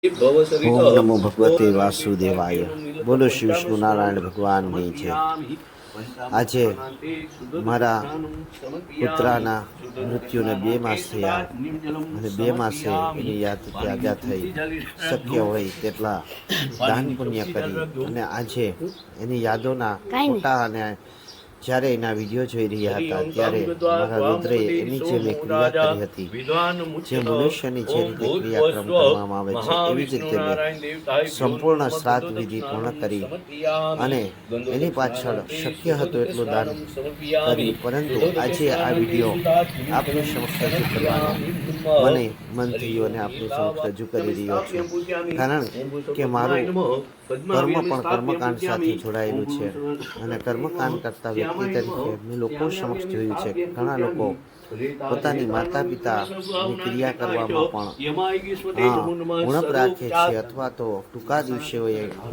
ઓમ નમો ભગવતે વાસુદેવાય. બોલો શ્રી વિષ્ણુ નારાયણ ભગવાનની જય. આજે મારા પુત્રના મૃત્યુને 2 માસ થયા અને 2 માસે એની યાદ ત્યાગા થઈ. શક્ય હોય તેટલા દાન પુણ્ય કરી અને આજે એની યાદોના ફોટા અને જ્યારે એના વિડીયો જોઈ રહ્યા હતા ત્યારે મારા રુદ્રએ એની જે મેં ક્રિયા કરી હતી, જે મનુષ્યની જે રીતે ક્રિયાક્રમ કરવામાં આવે છે એવી જ રીતે મેં સંપૂર્ણ શ્રાદ્ધ વિધિ પૂર્ણ કરી અને એની પાછળ શક્ય હતું એટલું દાન કર્યું. પરંતુ આજે આ વિડીયો આપની સમક્ષ રજૂ કરવાનો મને મન થયું અને આપની સમક્ષ રજૂ કરી રહ્યો છું. કારણ કે મારું કર્મ પણ કર્મકાંડ સાથે જોડાયેલું છે અને કર્મકાંડ કરતા વ્યક્તિ તરીકે મેં લોકો સમક્ષ જોયું છે ઘણા લોકો પોતાની માતા પિતાની ક્રિયા કરવામાં પણ ઉણપ રાખે છે અથવા તો ટૂંકા દિવસે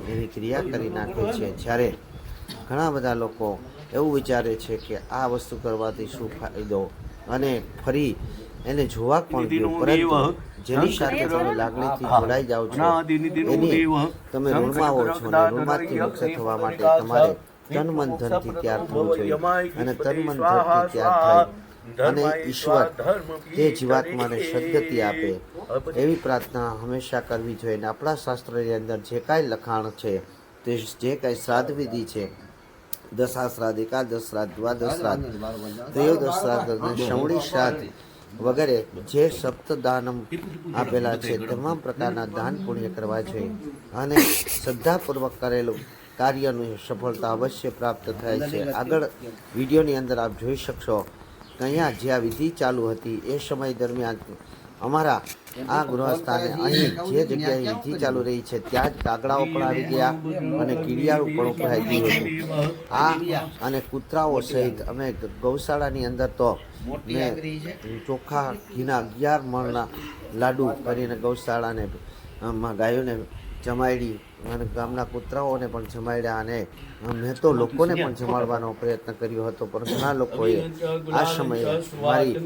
એની ક્રિયા કરી નાખે છે. જ્યારે ઘણા બધા લોકો એવું વિચારે છે કે આ વસ્તુ કરવાથી શું ફાયદો અને ફરી એને જોવા પણ ગયું, પરંતુ જેની સાથે તમે લાગણીથી જોડાઈ જાઓ છો એની તમે ઋણમાં હો છો અને ઋણમાંથી મુક્ત થવા માટે તમારે તન મન ધનથી તૈયાર થવું જોઈએ અને તન મન ધનથી તૈયાર થઈ અને ઈશ્વર તે જીવાત્માને સદગતિ આપે એવી પ્રાર્થના હંમેશા કરવી જોઈએ. અને આપણા શાસ્ત્રની અંદર જે કાંઈ લખાણ છે તે જે કાંઈ શ્રાદ્ધ વિધિ છે, દશા શ્રાદ્ધ, એકાદશ શ્રાદ્ધ, દ્વાદશ શ્રાદ્ધ, ત્રયોદશ શ્રાદ્ધ અને શ્રવણી શ્રાદ્ધ વગેરે જે સપ્તદાનમ આપેલા છે તમામ પ્રકારના દાન પુણ્ય કરવા જોઈએ અને શ્રદ્ધાપૂર્વક કરેલું કાર્યની સફળતા અવશ્ય પ્રાપ્ત થાય છે. આગળ વિડીયોની અંદર આપ જોઈ શકશો કે અહીંયા જ્યાં વિધિ ચાલુ હતી એ સમય દરમિયાન અમારા આ ગૃહસ્થાને અહીં જે જગ્યાએ વિધિ ચાલુ રહી છે ત્યાં જ કાગડાઓ પણ આવી ગયા અને કીડિયાળું પણ ઉભરાઈ ગયું હતું. આ અને કૂતરાઓ સહિત અમે ગૌશાળાની અંદર તો મેં ચોખ્ખા ઘીના 11 મણના લાડુ કરીને ગૌશાળાને ગાયોને જમાડી અને ગામના કૂતરાઓને પણ જમાડ્યા અને મેં તો લોકોને પણ જમાડવાનો પ્રયત્ન કર્યો હતો. પણ ઘણા લોકોએ આ સમયે મારી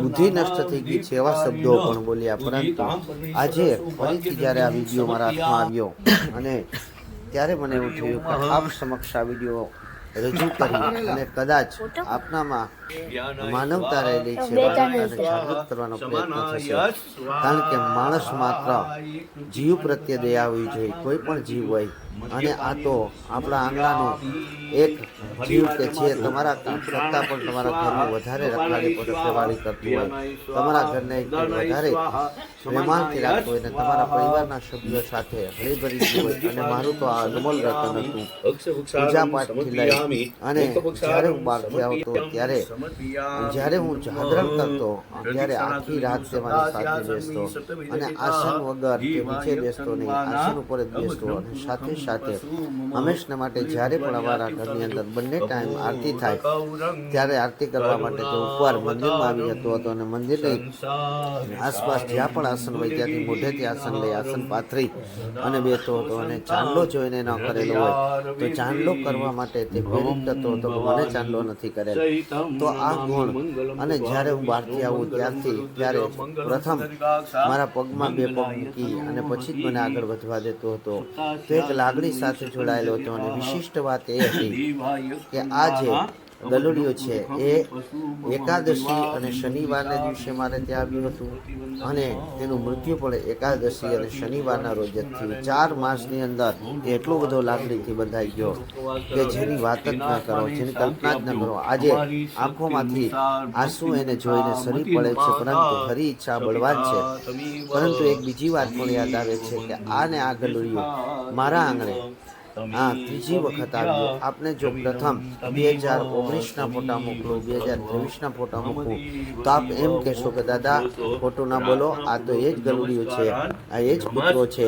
બુદ્ધિ નષ્ટ થઈ ગઈ છે એવા શબ્દો પણ બોલ્યા. પરંતુ આજે ફરીથી જ્યારે આ વિડીયો મારા હાથમાં આવ્યો અને ત્યારે મને એવું થયું કે આપ સમક્ષ આ વિડીયો રજૂ કરી અને કદાચ આપનામાં માનવતા રહેલી છે, માનવતાને જાગૃત કરવાનો પ્રયત્ન થશે. કારણ કે માણસ માત્ર જીવ પ્રત્યે દયા હોવી જોઈએ, કોઈ પણ જીવ હોય. અને આ તો આપણા આંગણાનું એક જીવ કે જે તમારા કરતાં પણ તમારા ઘરનું વધારે રખવાળી કરતું હોય, તમારા ઘરને વધારે પ્રેમાથી રાખતું હોય અને તમારા પરિવારના સભ્યો સાથે હળીભરી હોય. અને મારું તો આ અનમોલ રતન હતું. પૂજા પાઠથી લઈ અને જ્યારે હું બહારથી આવતો જ્યારે હું જાગરણ કરતો ત્યારે આખી રાત તે મારી સાથે બેસતો અને આસન વગર કે નીચે બેસતો નહીં, આસન ઉપર જ બેસતો. અને સાથે સાથે હંમેશા માટે જ્યારે પણ અમારા ઘરની અંદર બંને ટાઈમ આરતી થાય ત્યારે આરતી કરવા માટે તે ઉપર મંદિરમાં આવી જતો હતો અને મંદિરની આસપાસ જ્યાં પણ આસન હોય ત્યાંથી મોઢેથી આસન લઈ આસન પાથરી અને બેસતો હતો. અને ચાંદલો જોઈને ન કરેલો હોય તો ચાંદલો કરવા માટે તે પ્રેરિત થતો હતો કે મને ચાંદલો નથી કરેલો. તો આ ગુણ અને જ્યારે હું બહારથી આવું ત્યારે પ્રથમ મારા પગમાં 2 પગ મૂકી અને પછી જ મને આગળ વધવા દેતો હતો. તો એક લાગણી સાથે જોડાયેલો હતો. અને વિશિષ્ટ વાત એ હતી કે આ જે ગલુડિયું છે એ એકાદશી અને શનિવારના દિવસે મારે ત્યાં આવ્યું હતું અને તેનું મૃત્યુ પણ એકાદશી અને શનિવારના રોજ જ થયું. 4 માસની અંદર એટલો બધો લાગણીથી બંધાઈ ગયો કે જેની વાત જ ન કરો, જેની કલ્પના જ ન કરો. આજે આંખોમાંથી આંસુ એને જોઈને સરી પડે છે, પરંતુ ખરી ઈચ્છા બળવાન છે. પરંતુ એક બીજી વાત પણ યાદ આવે છે કે આ ગલુડિયું મારા આંગણે ત્રીજી વખત આવ્યું. આપને જો પ્રથમ 2019ના ફોટા મોકલો, 2023ના ફોટા મોકલું તો આપ એમ કહેશો કે દાદા ખોટું ના બોલો, આ તો એ જ ગલુડિયું છે, આ એ જ કૂતરો છે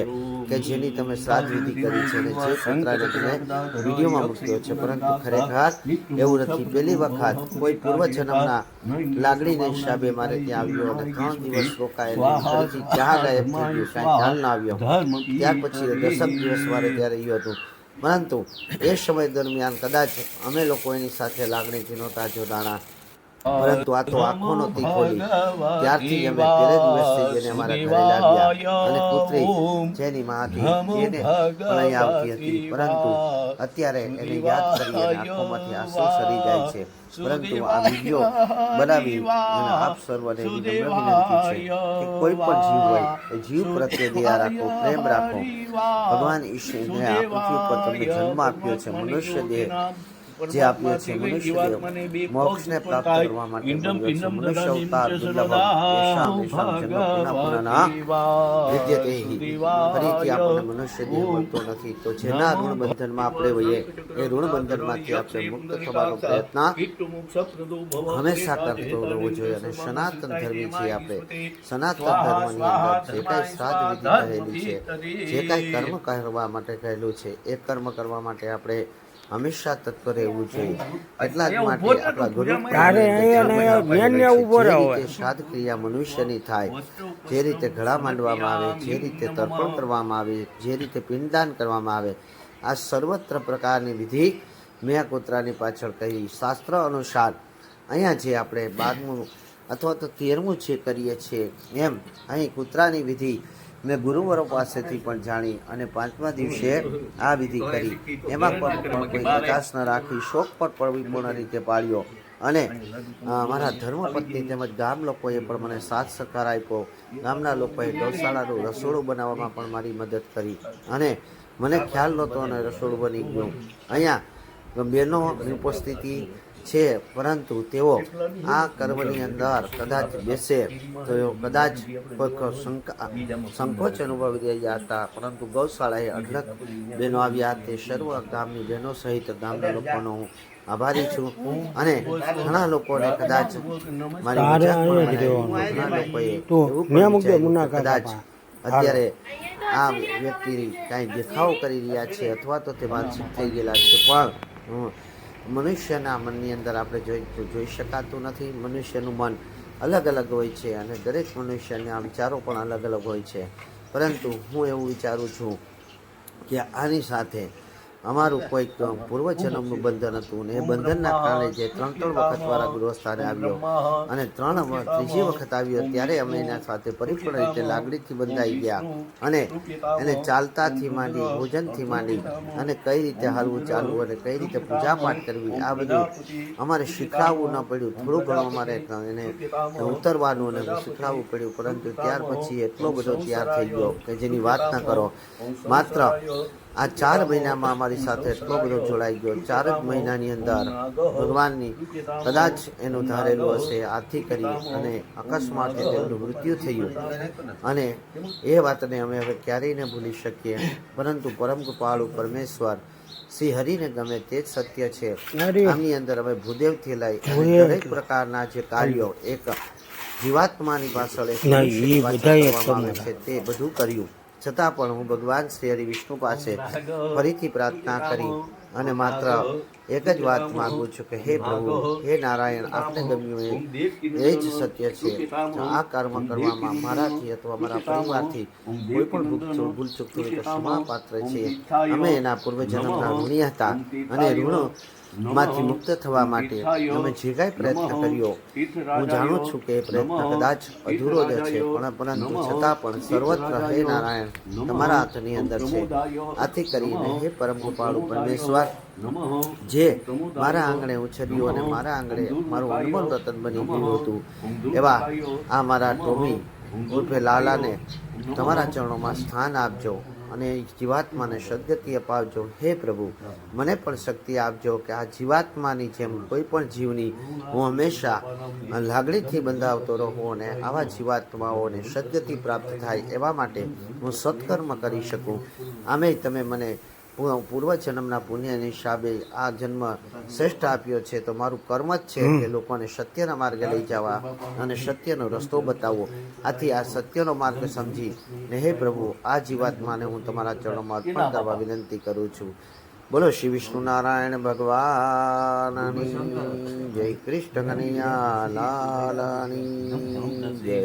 કે જેની તમે શ્રાદ્ધ વિધિ કરી છે અને જે કૂતરાને તમે વિડીયોમાં મૂક્યો છે. પરંતુ ખરેખર એવું નથી. પહેલી વખત કોઈ પૂર્વજન્મના લાગણીના હિસાબે મારે ત્યાં આવ્યો અને 3 દિવસ રોકાયેલી ફરીથી ત્યાં ગાયબ થઈ ગયું, કાંઈ ખ્યાલ ના આવ્યો. ત્યાર પછી 10 દિવસ મારે ત્યાં રહ્યું હતું. પરંતુ એ સમય દરમિયાન કદાચ અમે લોકો એની સાથે લાગણીથી નહોતા જોડાણા પરંતુ આ તો આંખો નહોતી ખોલી ત્યારથી અમે પહેલે દિવસથી જેને અમારા ઘરે લાવ્યા અને પુત્રી જેની માં હતી જેને પણાઈ આવતી હતી, પરંતુ અત્યારે એને યાદ કરી અને આંખોમાંથી આંસુ સરી જાય છે. પરંતુ આ વિડીયો બનાવી અને આપ સર્વને વિનમ્ર વિનંતી છે કે કોઈ પણ જીવ હોય એ જીવ પ્રત્યે દયા રાખો, પ્રેમ રાખો. ભગવાન ઈશ્વરને આ પૃથ્વી પર તમને જન્મ આપ્યો છે, મનુષ્ય દેહ જે આપ્યો છે, મનુષ્ય દેહ મોક્ષને પ્રાપ્ત કરવા માટે બન્યો છે. મનુષ્ય અવતાર દુર્લભ યશામ યશામ જન્મ પુનઃ પુનઃ વિદ્યતેહિ. ફરીથી આપણને મનુષ્ય દેહ મળતો નથી. તો જેના ઋણ બંધનમાં આપણે હોઈએ એ ઋણ બંધનમાંથી આપણે મુક્ત થવાનો પ્રયત્ન હંમેશા કરતો રહેવો જોઈએ. અને સનાતન ધર્મી છીએ આપણે. સનાતન ધર્મની અંદર જે કાંઈ શ્રાદ્ધ વિધિ કહેલી છે, જે કાંઈ કર્મ કરવા માટે કહેલું છે, એ કર્મ કરવા માટે આપણે હંમેશા તત્પર રહેવું જોઈએ. એટલા જ માટે આપણા ગુરુ શ્રાદ્ધ ક્રિયા મનુષ્યની થાય, જે રીતે ઘડા માંડવામાં આવે, જે રીતે તર્પણ કરવામાં આવે, જે રીતે પિંડદાન કરવામાં આવે, આ સર્વત્ર પ્રકારની વિધિ મેં આ કૂતરાની પાછળ કહી. શાસ્ત્ર અનુસાર અહીંયા જે આપણે 12મું અથવા તો 13મું જે કરીએ છીએ એમ અહીં કૂતરાની વિધિ મેં ગુરુવરો પાસેથી પણ જાણી અને 5મા દિવસે આ વિધિ કરી. એમાં પણ કોઈ કચાશ ન રાખી, શોક પણ પરિપૂર્ણ રીતે પાળ્યો. અને મારા ધર્મપત્ની તેમજ ગામ લોકોએ પણ મને સાથ સહકાર આપ્યો. ગામના લોકોએ ગૌશાળાનું રસોડું બનાવવામાં પણ મારી મદદ કરી અને મને ખ્યાલ નહોતો અને રસોડું બની ગયું. અહીંયા બહેનોની ઉપસ્થિતિ છે, પરંતુ તેઓ આ કર્મની અંદર કદાચ બેસે તો કદાચ કોઈક સંકોચ અનુભવી રહ્યા હતા, પરંતુ ગૌશાળાએ અઢળક બહેનો આવ્યા. તે સર્વ ગામની બહેનો સહિત ગામના લોકોનો હું આભારી છું. અને ઘણા લોકોને કદાચ મારી મજાક પણ બનાવી. ઘણા લોકોએ એવું પણ વિચાર્યું કે કદાચ અત્યારે આ વ્યક્તિ કાંઈ દેખાવ કરી રહ્યા છે અથવા તો તે માનસિક થઈ ગયેલા છે, પણ મનુષ્યના મનની અંદર આપણે જોઈ શકાતું નથી. મનુષ્યનું મન અલગ અલગ હોય છે અને દરેક મનુષ્યના વિચારો પણ અલગ અલગ હોય છે. પરંતુ હું એવું વિચારું છું કે આની સાથે અમારું કોઈક પૂર્વજન્મનું બંધન હતું ને એ બંધનના કારણે જે 3 વખત વાળા ગૃહસ્થાને આવ્યો અને ત્રીજી વખત આવ્યો ત્યારે અમે એના સાથે પરિપૂર્ણ રીતે લાગણીથી બંધાઈ ગયા. અને એને ચાલતાથી માંડી, ભોજનથી માંડી અને કઈ રીતે હાલવું ચાલવું અને કઈ રીતે પૂજા પાઠ કરવી, આ બધું અમારે શીખવાડવું ન પડ્યું. થોડું ઘણું અમારે એને ઉતરવાનું અને શીખવાડવું પડ્યું, પરંતુ ત્યાર પછી એટલો બધો તૈયાર થઈ ગયો કે જેની વાત ન કરો. માત્ર આ 4 મહિનામાં અમારી સાથે એટલો બધો જોડાઈ ગયો. 4 જ મહિનાની અંદર ભગવાનની કદાચ એનું ધારેલું હશે આથી કરી અને અકસ્માતે તેમનું મૃત્યુ થયું. અને એ વાતને અમે હવે ક્યારેય ન ભૂલી શકીએ. પરંતુ પરમ કૃપાળુ પરમેશ્વર શ્રી હરિને ગમે તે જ સત્ય છે. આની અંદર અમે ભૂદેવથી લઈ દરેક પ્રકારના જે કાર્યો એક જીવાત્માની પાછળ કરવામાં આવે છે તે બધું કર્યું. છતાં પણ હું ભગવાન શ્રી હરિ વિષ્ણુ પાસે ફરીથી પ્રાર્થના કરી અને માત્ર એક જ વાત માગું છું કે હે પ્રભુ, હે નારાયણ, આપને ગમ્યું એ જ સત્ય છે. આ કર્મ કરવામાં મારાથી અથવા મારા પરિવારથી કોઈ પણ ભૂલચૂક થોડી તો ક્ષમા પાત્ર છે. અમે એના પૂર્વજન્મના ઋણી હતા અને ઋણ માંથી મુક્ત થવા માટે અમે જે કાંઈ પ્રયત્ન કર્યો, હું જાણું છું કે એ પ્રયત્ન કદાચ અધૂરો જ છે, પરંતુ છતાં પણ સર્વત્ર હે નારાયણ તમારા હાથની અંદર છે. આથી કરીને હે પરમ કૃપાળુ પરમેશ્વર, જે મારા આંગણે ઉછર્યું અને મારા આંગણે મારું અનમોલ રતન બની ગયું હતું, એવા આ મારા ટોમી ઉર્ફે લાલાને તમારા ચરણોમાં સ્થાન આપજો અને જીવાત્માને સદગતિ અપાવજો. હે પ્રભુ, મને પણ શક્તિ આપજો કે આ જીવાત્માની જેમ કોઈ પણ જીવની હું હંમેશા લાગણીથી બંધાવતો રહું અને આવા જીવાત્માઓને સદગતિ પ્રાપ્ત થાય એવા માટે હું સત્કર્મ કરી શકું. આમે તમે મને પૂર્વજન્મના પુણ્યની હિસાબે આ જન્મ શ્રેષ્ઠ આપ્યો છે, તો મારું કર્મ જ છે કે લોકોને સત્યના માર્ગે લઈ જવા અને સત્યનો રસ્તો બતાવવો. આથી આ સત્યનો માર્ગ સમજી ને હે પ્રભુ, આ જીવાત્માને હું તમારા ચરણોમાં અર્પણ કરવા વિનંતી કરું છું. બોલો શ્રી વિષ્ણુ નારાયણ ભગવાનની જય. કૃષ્ણ કનૈયા લાલની જય.